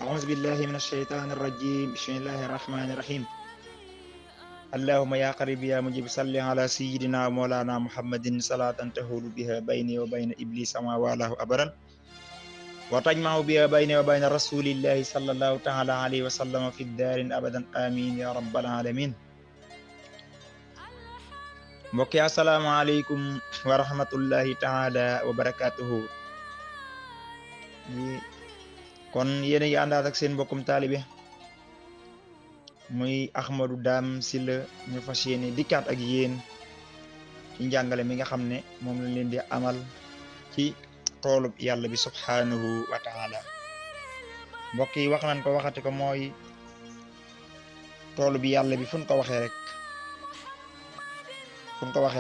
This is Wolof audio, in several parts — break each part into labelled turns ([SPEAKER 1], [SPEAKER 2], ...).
[SPEAKER 1] أعوذ بالله من الشيطان الرجيم بسم الله الرحمن الرحيم اللهم يا قريب يا مجيب صل على سيدنا ومولانا محمد صلاة تهول بها بيني وبين إبليس ما والاه أبدا وتجمع بها بيني وبين رسول الله صلى الله تعالى عليه وسلم في الدار أبدا آمين يا رب العالمين. mbokk yi asalaamaaleykum wa rahmatullahi taala wa barakatuhu. kon yéen a ngi àndaat ak seen mbokkum taalibe muy Ahmadou Dame Sylla ñu fas yéene dikkaat ak yéen ci njàngale mi nga xam ne moom lañ leen di amal ci toolub yàlla bi subhanahu wa taala. mbokk yi wax nañ ko waxati ko mooy toolu bi yàlla bi fuñ ko waxee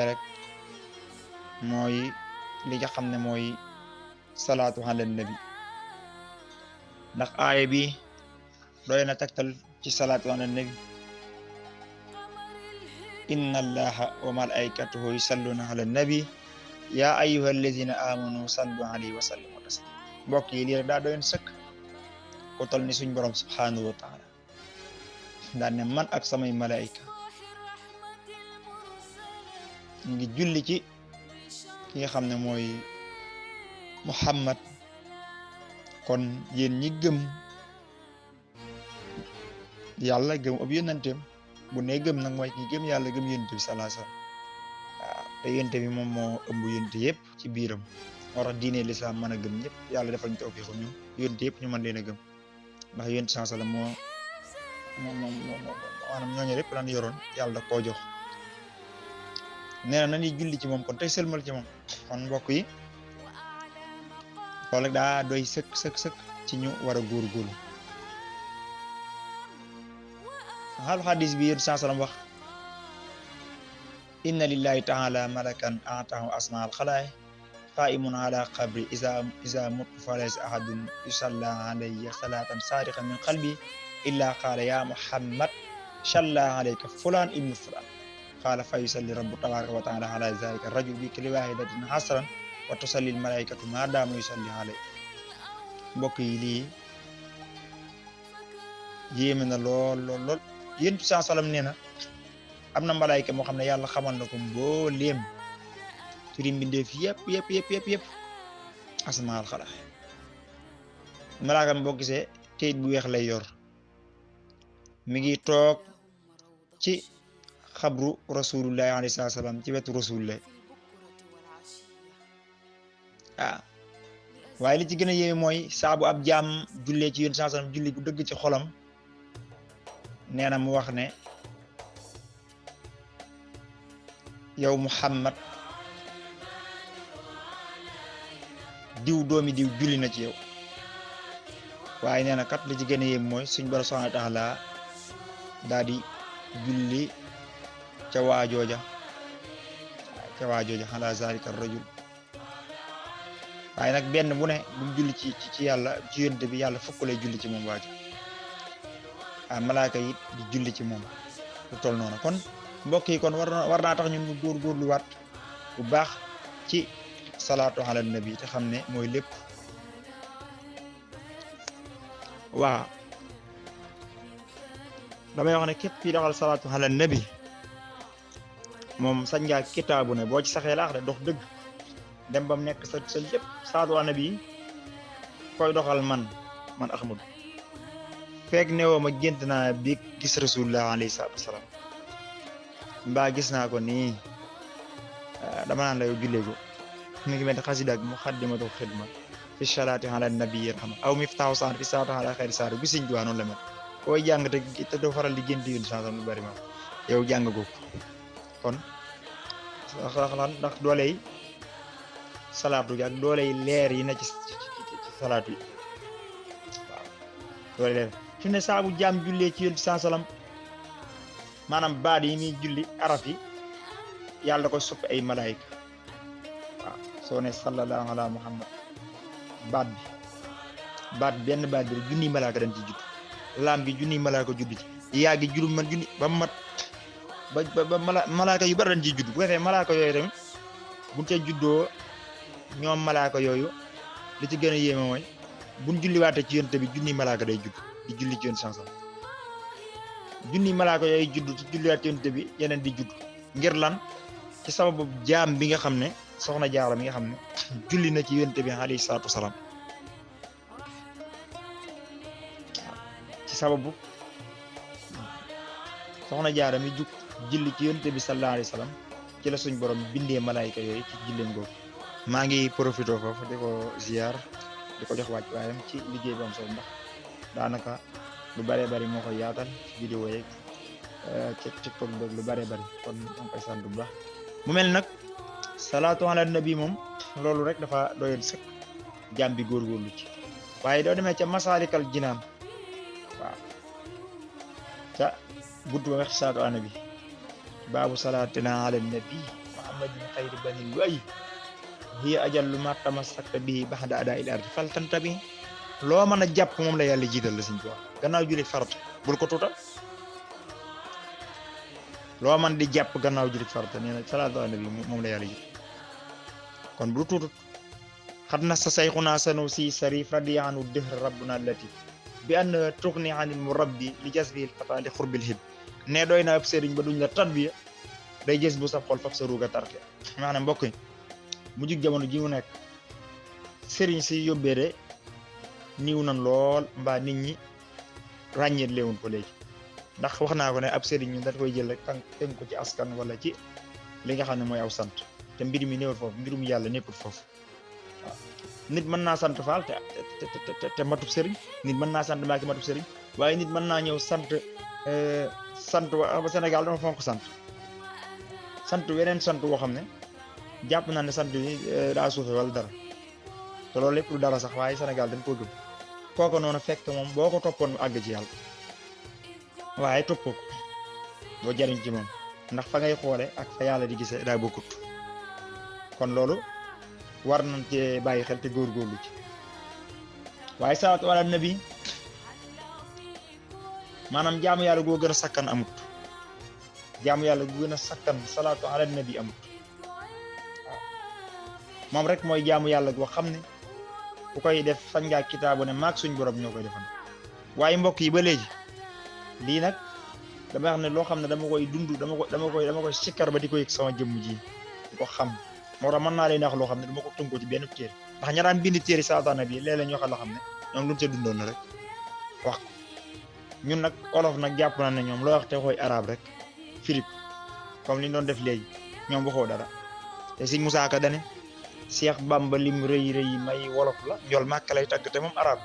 [SPEAKER 1] rek mooy li nga xam ne mooy salaatu ala nabi, ndax aaya bi doy na tegtal ci salaatu ala nabi. inna allaha wa malaikatahu yusalluna ala nabi ya ayyuha alladhina amanu sallu alayhi wa sallimu taslima. mbokk yi lii rek daa doyoon sëkk ku tol ni suñ borom subhanahu wa taala daan ne man ak samay malaika ñu ngi julli ci ki nga xam ne mooy Muhammad. kon yéen ñi gëm yàlla gëm ab yónnanteem, bu ne gëm nag mooy ki gëm yàlla gëm yónnante bi sallallahu alayhi wasallam. waaw te yónnante bi moom moo ëmb yónnante yëpp ci biiram, moo tax diine lislaam mën a gëm ñëpp. yàlla defal ñu tawfiix ñu yónnante yëpp ñu mën leen a gëm, ndax yónnante sallallahu alayhi wasallam moo maanaam ñooñu lépp lan yoroon yàlla da koo jox. nee na nañuy julli ci moom kon tey sëlmal ci moom. kon mbokk yi loolu rek daa doy sëkk ci ñu war a góorgóorlu. xaal xadis bi yéen sallam wax inna lillahi taala malakan ataahu asma al xalaay qaimun ala qabri isa mutu falaysa ahadun yusalla alayya salatan sadiqan min qalbi illa qaala ya muhammad salla alayka fulan ibnu fulan qaala fa yusalli rabbu tabaraka wa taala ala zalika rajul bi kulli wahidatin hasran wa tusalli al malaikatu ma dama yusalli alayhi. mbokk yi lii yéeme na lool yéen bi sallam nee na am na malaayka moo xam ne yàlla xamal na ko mbooleem turi mbindeef yëpp asmaal xalaa. malaaka mi boo gisee kayit bu weex lay yor, mi ngi toog ci xabru rasulullahi alayhi salaam, ci wetu rasulullahi. waaye li ci gën a yéeme mooy saabu ab jaam jullee ci yéen sallam julli bu dëgg ci xolam, nee na mu wax ne yow Muhammad diw doomi diw julli na ci yow. waaye nee na kat li ci gën a yéem mooy suñ borom subhanahu wa taala daa di julli ca waajooja ala zalika rajul. waaye nag benn bu ne bu mu julli ci yàlla ci yonent bi yàlla fukk lay julli ci moom waajo. malaaka yi di julli ci moom lu toll noonu. kon mbokk yi kon war naa tax ñun ñu góorgóorluwaat bu baax ci salaatu ala nabi te xam ne mooy lépp. waaw damay wax ne képp fii doxal salaatu ala nabi moom sañ ngaa kitaabu ne boo ci saxee laax de dox dëgg dem bam nekk sa lépp salaatu ala nabi koy doxal man Ahmadu fekk newoo ma gént naa bi gis rasulullah alayhi salaatu wasalaam mbaa gis naa ko nii dama naan la yow jullee ko mi ngi mel ne xasida ak muxaddimatu xidma fi salaati ala nabi rahma aw miftaahu saar fi salaati ala xayri saar bi Sëñ Tuubaa noonu la mel. koy jàng te doo faral di gént yoon saa lu bari ma yow jàng ko kon ndax dooley salaatu gi ak dooley leer yi na ci salaatu yi. waaw dooley leer fi ne saabu jaam jullee ci yoon saa salaam maanaam baat yi muy julli araf yi yàlla da koy soppi ay malaayika. waaw soo ne sallallahu ala muhammad baat benn baat bi junni malaaka dañ ci judd, laam gi junni malaaka judd ci, yaa gi juróom man junni ba mat ba malaaka yu bari dañ ciy judd. bu ko defee malaaka yooyu tamit buñ ca juddoo ñoom malaaka yooyu li ci gën a yéeme mooy buñ julliwaatee ci yonent bi junni malaaka day judd di julli ci yonent sansam junni malaaka yooyu judd ci julliwaat ci yonent bi yeneen di judd ngir lan ci sababu jaam bi nga xam ne soxna Jaara mi nga xam ne julli na ci yonent bi alayhi salaatu wasalaam ci sababu soxna Jaara mi jug julli ci yonent bi sallallahu alayhi wasallam ci la suñ borom bindee malaayka yooyu ci julleem googu maa ngi profité foofu di ko ziar di ko jox wàcc waayam ci liggéey bi am solo ndax daanaka lu bëree bëri moo koy yaatal ci vidéo yeeg ci TikTok beeg lu bëree bëri kon maa ngi koy sant bu baax mu mel nag salaatu ala nabi moom loolu rek dafa doyoon sëkk jàmm bi góorgóorlu ci waaye doo demee ca masaalikal jinaan waaw ca buntu ba wax salaatu ala nabi baabu salaatina ala nabi muhammadin xayri banil way hiya ajallu ma tamassakta bihi ba'da adaa'il ardi faltantabi loo mën a jàpp moom la yàlla jiital la suñ ko wax gannaaw julli farata bul ko tuutal loo mën di jàpp gannaaw julli farata nee na salaatu ala nabi moom la yàlla jiital kon bu tuutut xad na sa sayxunaa sanu si sarif radiyaanu dëhr rabbuna allati bi an tuxni anil murabbi li jasbil fata li xurbil hib ne doy na ab sëriñ ba duñ la tarbiya day gës bu saf xol faf sa ruuga tarte maanaam mbokk yi mu jug jamono ji mu nekk sëriñ si yóbbee de niw nan lool mbaa nit ñi ràññeet leewun ko léegi ndax wax naa ko ne ab sëriñ ñu dañ koy jël rek tënk ko ci askan wala ci li nga xam ne mooy aw sant te mbir mi néewul foofu mbirum yàlla nekkul foofu waaw nit mën naa sant faal te matub sëriñ nit mën naa sant Mbàkke matub sëriñ waaye nit mën naa ñëw sant wa Sénégal dama fonk sant weneen sant woo xam ne jàpp naa ne sant bi daa suufe wala dara te loolu lépp lu dara sax waaye Sénégal dañ koo gëm kooku noonu fekk moom boo ko toppoon mu àgg ci yàlla waaye toppoo ko boo jariñ ci moom ndax fa ngay xoole ak fa yàlla di gisee daa bokkut kon loolu war nañ cee bàyyi xel te góorgóorlu ci waaye salaatu ala nabi maanaam jaamu yàlla goo gën a sakkan amut jaamu yàlla gu gën a sakkan salaatu ala nabi amut waaw moom rek mooy jaamu yàlla goo xam ne ku koy def fañ ngaa kitaabu ne maag suñ borom ñoo koy defan waaye mbokk yi ba léegi lii nag dama wax ne loo xam ne dama koy dund dama koy sikkar ba di ko yëg sama jëmm ji di ko xam moo tax mën naa leen wax loo xam ne dama ko tënkoo ci benn téere ndax ña daan bind téere salaatu ala nabi léeg-léeg ñu waxal loo xam ne ñoom lu ñu ca dundoon na rek wax ko ñun nag olof nag jàpp na ne ñoom loo wax te koy arab rek firip comme li ñu doon def léegi ñoom waxoo dara te Sëñ Musaa Ka dane Cheikh Bamba lim rëy rëy may wolof la njol màkk lay tagg te moom arab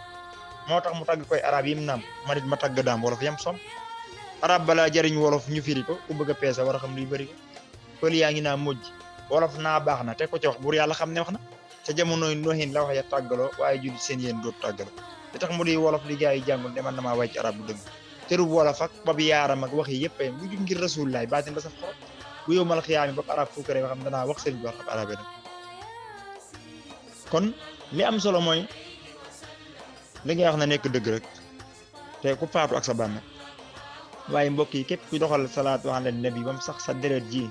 [SPEAKER 1] moo tax mu tagg koy arab yi mu naam man it ma tagg daam wolof yam som arab balaa jariñ wolof ñu firi ko ku bëgg a peese war a xam luy bëri ko pël yaa ngi naa mujj wolof naa baax na te ko ci wax buur yàlla xam ne wax na ca jamonoy nohin la wax ya tàggaloo waaye jullit seen yéen dootu tàggaloo li tax mu di wolof li gaa yi jàngul demal na maa wàcc arab bu dëgg terub wolof ak bab yaaram ak wax yi yëpp ay bu jug ngir rasulilaay baatin ba saf xorop bu yow mal xiyaami bab arab fuukare ba xam danaa wax seen bi wax ab arab yi nag kon li am solo mooy li ngay wax na nekk dëgg rek te ku faatu ak sa bàmme waaye mbokk yi képp ku doxal salaatu ala nabi bam sax sa deret ji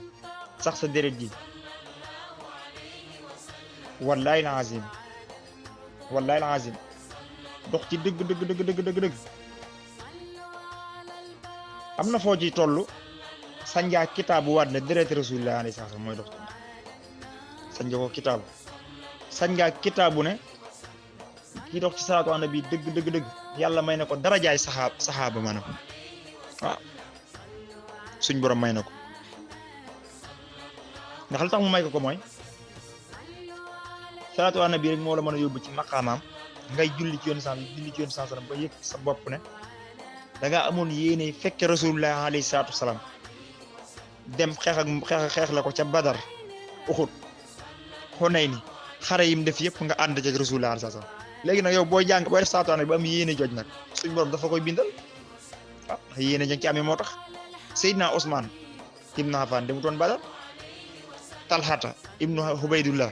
[SPEAKER 1] wallahi alazim dox ci dëgg am na foo ci toll sanjaa kitaabu waat ne deret rasulillah alayhi salaam mooy dox ci sanja ko kitaabu sanjaa kitaabu ne kii dox ci salaatu ala nabi dëgg yàlla may na ko darajaay saxaaba ma ne ko waaw suñ borom may na ko ndax lu tax mu may ko mooy salaatu ala nabi rek moo la mën a yóbbu ci maqaamaam ngay julli ci yoon sallam ba yëg sa bopp ne da nga amoon yéene fekke rasulullah alayhi salaatu wasalaam dem xeex la ko ca Badar Uxud Xunayni xare yim def yëpp nga ànd ak rasulullah alayhi salaatu wasalaam léegi nag yow booy jàng booy def salaatu ala nabi ba am yéene joj nag suñ borom dafa koy bindal waaw ndax yéene jang ci amee moo tax Seydina Ousmane ibnu Affan demutoon Badar Talhata ibnu Hubaydullah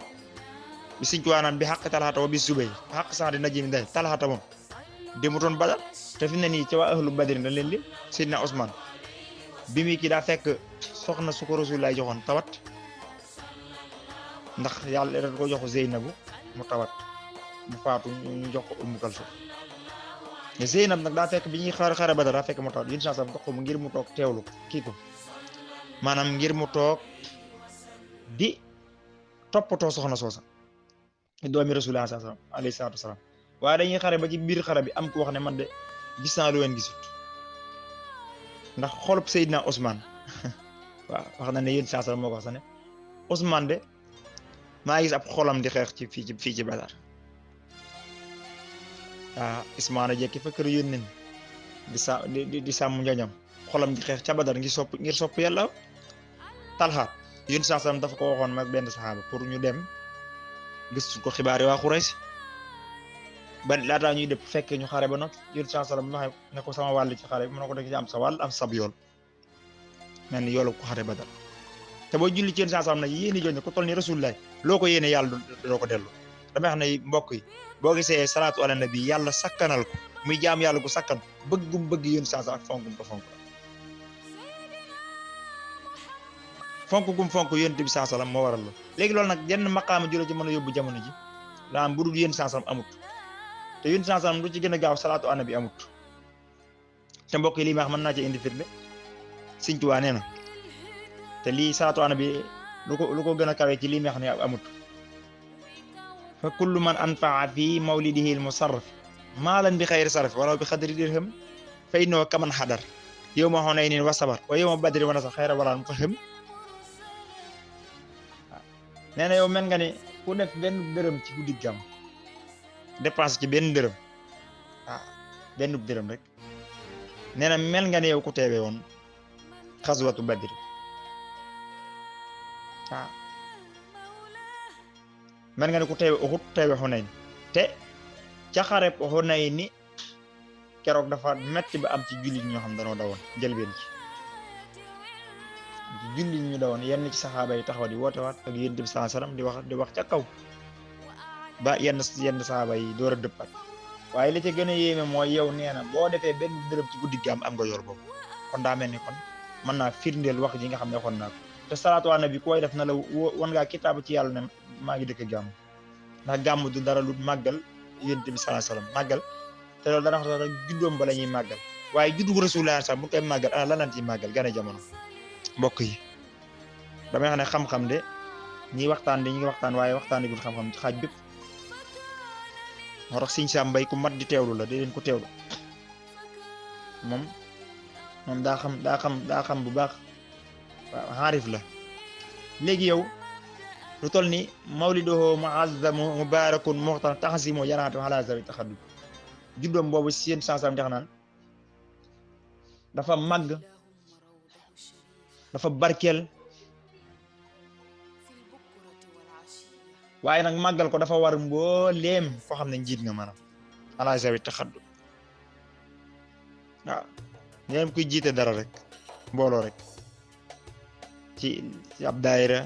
[SPEAKER 1] bi Sëñ Tuubaa naan bi xaq Talhata wa bi Zubayr xaq sax di najim day Talhata moom demutoon Badar te fi ne nii ca waa ahlu Badr dañ leen lim Seydina Ousmane bi muy kii daa fekk soxna su ko Rasulullah joxoon tawat ndax yàlla dañ ko jox Zeynabu mu tawat mu faatu ñu jox ko Ummu Kalsum Zeynab nag daa fekk bi ñuy xare Badar daa fekk mu taw yéen sansam jox ko mu ngir mu toog teewlu kii ko maanaam ngir mu toog di toppatoo soxna soosa doomi Rasulullah sallallahu alayhi wasallam waaye dañuy xare ba ci biir xare bi am ku wax ne man de gis naa lu leen gisut ndax xolub Seydina Ousmane waaw wax na ne yéen sansam moo ko wax sax ne Ousmane de maa gis ab xolam di xeex ci fii ci Badar waaw Ismaana jekki fa kër yónneen di sàmm njoñam xolam di xeex ca Badar ngir sopp yàlla Talha yéen sansam dafa ko waxoon mag benn saxaaba pour ñu dem gëstu ko xibaar yi waa Xuraysh ba laataa ñuy dëpp fekk ñu xare ba nag yéen sansam ne ko sama wàll ci xare bi mu ne ko da ci am sa wàll am sab yool mel ni yoolu ko xare Badar te boo julli ci yéen sansam nag yéeni joñ ko toll ni Rasulullah loo ko yéene yàlla doo ko dellu damay xam ne mbokk yi boo gisee salaatu ala nabi yàlla sakkanal ko muy jaam yàlla gu sakkan bëggum bëgg yéen sansam ak fonkum ko fonk gum fonk yonent bi sansam moo waral la léegi loolu nag jenn maqaama jula ci mën a yóbbu jamono ji daa am budul yéen sansam amut te yéen sansam lu ci gën a gaaw salaatu ala nabi amut te mbokk yi lii ma wax mën naa ci indi firnde Sëñ Tuubaa nee na te lii salaatu ala nabi lu ko gën a kawee ci lii ma wax ne amut fa kullu man anfaa fi mawlidihi al-musarraf maalan bi xayri sarf wala bi xadri dirham fa innahu kaman xadar yawma Hunaynin wa sabar wa yawma badrin wa nasar xayra walaan ko xam nee na yow mel nga ne ku def benn dërëm ci guddi gàmm dépense ci benn dërëm benn dërëm rek nee na mel nga ne yow ku teewe woon xaswatu Badr mel nga ne ku teewe Uhud teewe Hunayn te ca xareb Hunayn ni keroog dafa metti ba am ci jullit ñoo xam danoo dawoon njëlbeen ci jullit ñu dawoon yenn ci saxaaba yi taxaw di woote waat ak yonent bi sallallahu alayhi wasallam di wax ca kaw ba yenn saxaaba yi door a dëppat waaye li ca gën a yéeme mooy yow nee na boo defee benn dërëm ci guddi gàmm am nga yor boobu kon daa mel ni kon mën naa firndeel wax ji nga xam ne waxoon naa ko te salaatu ala nabi koy def na la wan ngaa kitaaba ci yàlla ne maa ngi dëkk gàmm ndax gàmm du dara lu màggal yonent bi sallallahu alayhi wasallam màggal te loolu dana wax rek juddoom ba la ñuy màggal waaye juddu Rasulullah sax bu koy màggal ana lan ci màggal gane jamono mbokk yi damay xam ne xam-xam de ñi waxtaan ñi ngi waxtaan waaye waxtaan gul xam-xam ci xaaj bépp moo tax Sëñ Sam Mbaye ku mat di teewlu la di leen ko teewlu moom daa xam bu baax waaw xaarif la léegi yow lu toll ni mawliduhu muazzamu mubarakun muxtar taxasimu janaatu ala zawi taxaddud juddoom boobu si yéen sansam dex naan dafa màgg dafa barkeel waaye nag màggal ko dafa war mbooleem koo xam ne njiit nga maanaam ala zawi taxaddud waaw ñoom kuy jiite dara rek mbooloo rek ci ab daayira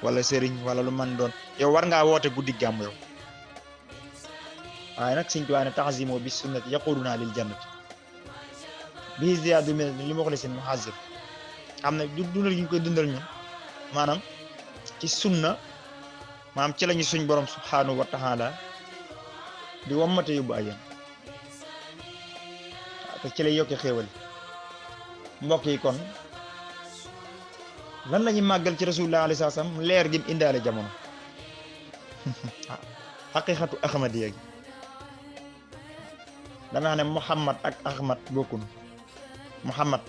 [SPEAKER 1] wala sëriñ wala lu man doon yow war ngaa woote guddi gàmm yow waaye nag Sëñ Tuubaa ne taxasimu bi sunnati yaquduna lil jannati bi ziyaadu min li ma ko leen muhazzib xam ne dundal gi ñu koy dundal ñun maanaam ci sunna maanaam ci lañu suñ borom subhanahu wa taala di wammate yóbbu ajjan te ci lay yokkee xéewal mbokk yi kon lan la ñuy màggal ci rasulullah alayhi salaam leer gi mu indaale jamono xaqiqatu ahmadiyya gi dama xam ne Muhammad ak Ahmad bokkun Muhammad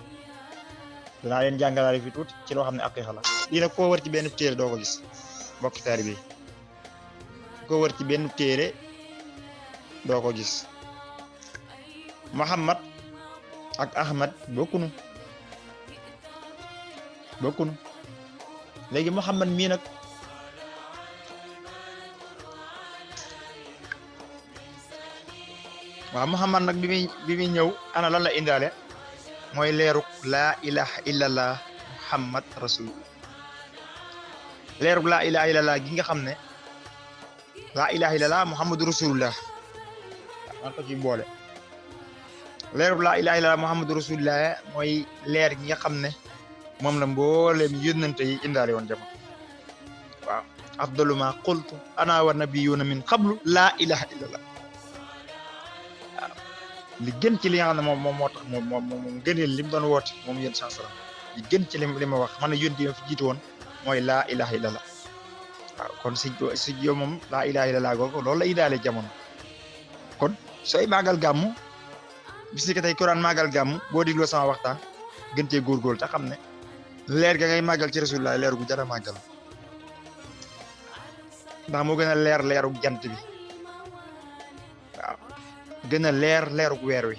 [SPEAKER 1] danaa leen jàngalaale fi tuuti ci loo xam ne aqiqa la lii nag koo wër ci benn téere doo ko gis mbokki taalibe yi koo wër ci benn téere doo ko gis Muhammad ak Ahmad bokkunu léegi Muhammad mii nag waaw Muhammad nag bi muy ñëw ana lan la indaale mooy leeruk laa ilaha illallah Muhammad rasulullah leeruk laa ilaha illallah gi nga xam ne laa ilaha illallah Muhammadu rasulullah man ko ci boole leeruk laa ilaha illallah Muhammadu rasulullah mooy leer gi nga xam ne moom la mbooleem yónnante yi indaale woon jamono waaw afdalu ma qultu ana wa nabiyuna min qablu laa ilaha illallah. waaw li gën ci li nga xam ne moom moo tax moom gëneel li mu doon woote moom yéen saa salaam li gën ci li ma wax man yónni ma fi jiitu woon mooy laa ilaha illallah. waaw kon si yow moom laa ilaha illallah googu loolu la idaale jamono. kon sooy màggal gàmmu bis ni que tey Quran màggal gàmmu boo digloo sama waxtaan gën cee góorgóorlu te xam ne leer ga ngay màggal ci rasulullah leer gu jar a màggal ndax moo gën a leer leerug jant bi waaw gën a leer leerug weer wi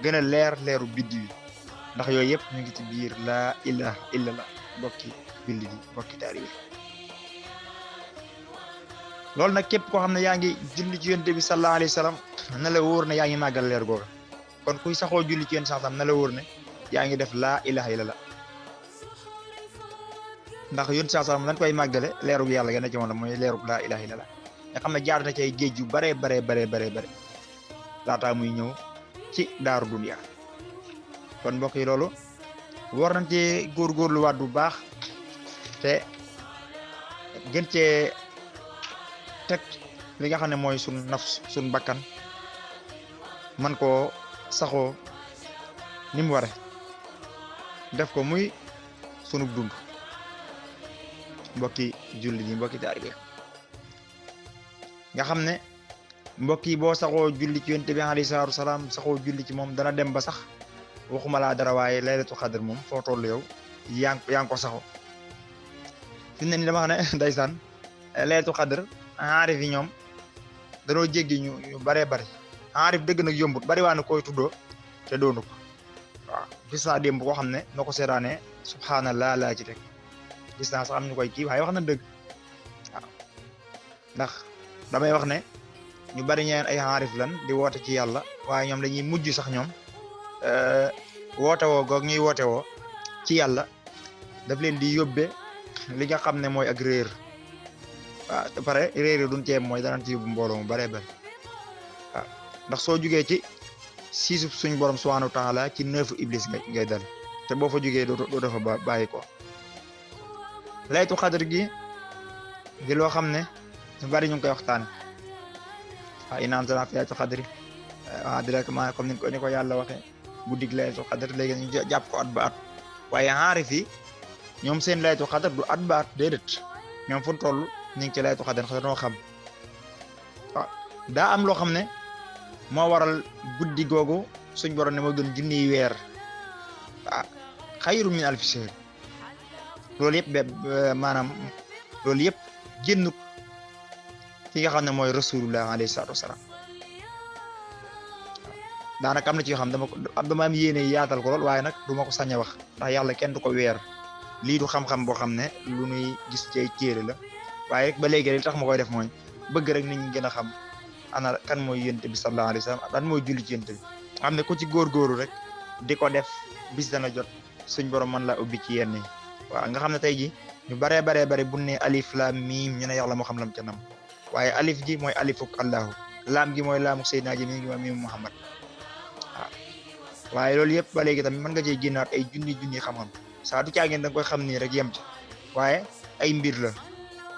[SPEAKER 1] gën a leer leerug biddi wi ndax yooyu yëpp ñu ngi ci biir laa ilaha illallah bokki julli bi bokki taarix loolu nag képp koo xam ne yaa ngi julli ci yonent bi sallallahu alayhi wa sallam na la wóor ne yaa ngi màggal leer googa kon kuy saxoo julli ci yonent sallam na la wóor ne yaa ngi def laa ilaha illallah ndax yonent sallam dañ koy màggale leerug yàlla gën a ci moom mooy leerug laa ilaha illallah nga xam ne jaar na ci ay géej yu bare laataa muy ñëw ci daaru dunya kon mbokk yi loolu war nañ cee góorgóorluwaat bu baax te gën cee teg li nga xam ne mooy sun nafs sun bakkan man koo saxoo ni mu ware def ko muy sunu dund mbokki julli yi mbokki taalibe nga xam ne mbokk yi boo saxoo julli ci yonent bi alayhi salaatu salaam saxoo julli ci moom dana dem ba sax waxuma laa dara waaye laylatul xadr moom foo toll yow yaa ngi ko saxoo fi ne ni dama xam ne ndeysaan laylatul xadr aarif yi ñoom danoo jéggi ñu baree bari aarif dëgg nag yombut bari waa ne koy tuddoo te doonu ko waaw gis naa démb koo xam ne noo ko seetaanee subhanallah laa ci teg gis naa sax am ñu koy kii waaye wax na dëgg waaw ndax damay wax ne ñu bari ñeen ay aarif lan di woote ci yàlla waaye ñoom dañuy mujj sax ñoom woote woo goog ñuy woote woo ci yàlla daf leen di yóbbe li nga xam ne mooy ak réer waaw te pare réer yi duñ ceeb mooy danañ ci yóbbu mbooloo mu baree bari waaw ndax soo jugee ci siisu suñ borom subhanahu wa taala ci neefu iblis ngay dal te boo fa jugee doo dafa bàyyi ko laytu xadr gi di loo xam ne ñu bari ñu ngi koy waxtaan waaw inaan sana fi laytu xadri waaw directement comme ni ko yàlla waxee bu dig laytu xadr léegi ñu jàpp ko at ba at waaye aarif yi ñoom seen laytu xadr du at ba at déedéet ñoom fu toll ñu ngi ci laytu xadr noo xam waaw daa am loo xam ne moo waral guddi googu suñ borom ne moo gën junniy weer waaw xayru min alfi shahr loolu yëpp maanaam loolu yëpp génnut ki nga xam ne mooy rasulullah alayhi salaatu wasalaam daanaka am na ci yoo xam dama am yéene yaatal ko lool waaye nag du ma ko sañ a wax ndax yàlla kenn du ko weer lii du xam-xam boo xam ne lu nuy gis ci ay téere la waaye rek ba léegi li tax ma koy def mooy bëgg rek nit ñi gën a xam ana kan mooy yonent bi sallallahu alayhi wa sallam dan mooy julli ci yonent bi xam ne ku ci góorgóorlu rek di ko def bis dana jot suñ borom mën laa ubbi ci yenn yi waaw nga xam ne tey ji ñu baree bu ne alif laam miim ñu ne yàlla moo xam lam ca nam waaye alif ji mooy alifuk allahu laam gi mooy laamuk Seydina ji miim gi mooy miimu Muhammad waaw waaye loolu yëpp ba léegi tamit mën nga cee génnaat ay junni xam-xam saa du caageen da nga koy xam nii rek yem ci waaye ay mbir la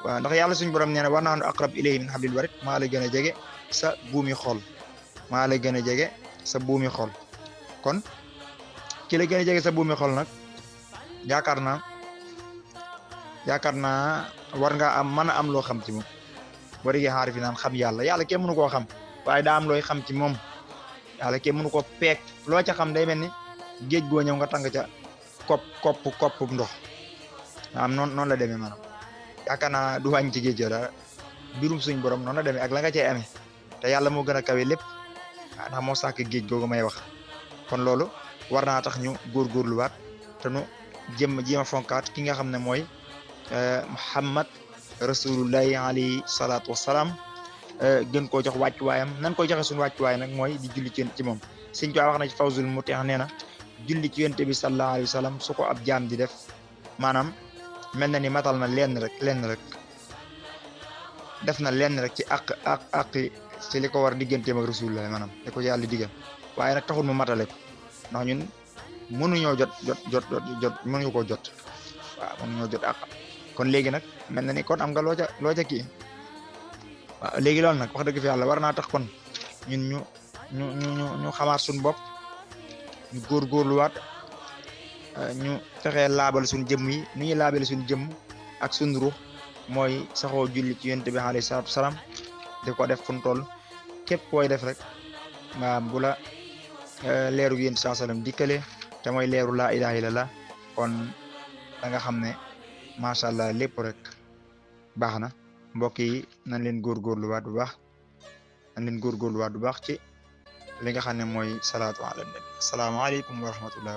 [SPEAKER 1] waaw ndax yàlla suñu borom nee na wa nahnu aqrab ilayhi min hablil warid maa la gën a jege sa buumi xol maa la gën a jege sa buumi xol kon ki la gën a jege sa buumi xol nag yaakaar naa war nga mën a am loo xam ci moom boo déggee xaarif yi naan xam yàlla kenn mënu koo xam waaye daa am looy xam ci moom yàlla kenn mënu ko peek loo ca xam day mel ni géej goo ñëw nga tàng ca kopp ndox am noonu la demee maanaam yaakaar naa du wàññi ci géej ga dara mbirum suñ borom noonu la demee ak la nga cey amee te yàlla moo gën a kawe lépp waaw ndax moo sàkk géej googu may wax kon loolu war naa tax ñu góorgóorluwaat te nu jéem a fonkaat ki nga xam ne mooy Muhammad rasulullahi alayhi salaatu wasalaam gën koo jox wàccuwaayam nan koy joxe suñu wàccuwaay nag mooy di julli ci moom Sëñ Tuubaa wax na ci Fawzul Mutih nee na julli ci yonent bi sallallahu alayhi wa sallam su ko ab jaam di def maanaam mel na ni matal na lenn rek def na lenn rek ci àq ci li ko war digganteem ak rasulullah maanaam li ko yàlla digal waaye nag taxul mu matale ko ndax ñun mënuñoo jot mënuñu koo jot waaw mënuñoo jot àq kon léegi nag mel na ni kon am nga loo ca kii waaw léegi loolu nag wax dëgg fi yàlla war naa tax kon ñun ñu xamaat suñu bopp ñu góorgóorluwaat ñu fexee laabal suñu jëmm yi nu ñuy laabale suñu jëmm ak suñu ruux mooy saxoo julli ci yonent bi alayhi salaatu wasalaam di ko def fu mu toll képp koy def rek maanaam bu la leeru yonent saa salaam dikkale te mooy leeru laa ilaha illallah kon da nga xam ne macha allah lépp rek baax na mbokk yi nañ leen góorgóorluwaat bu baax ci li nga xam ne mooy salaatu ala nabi asalaamaaleykum wa rahmatullah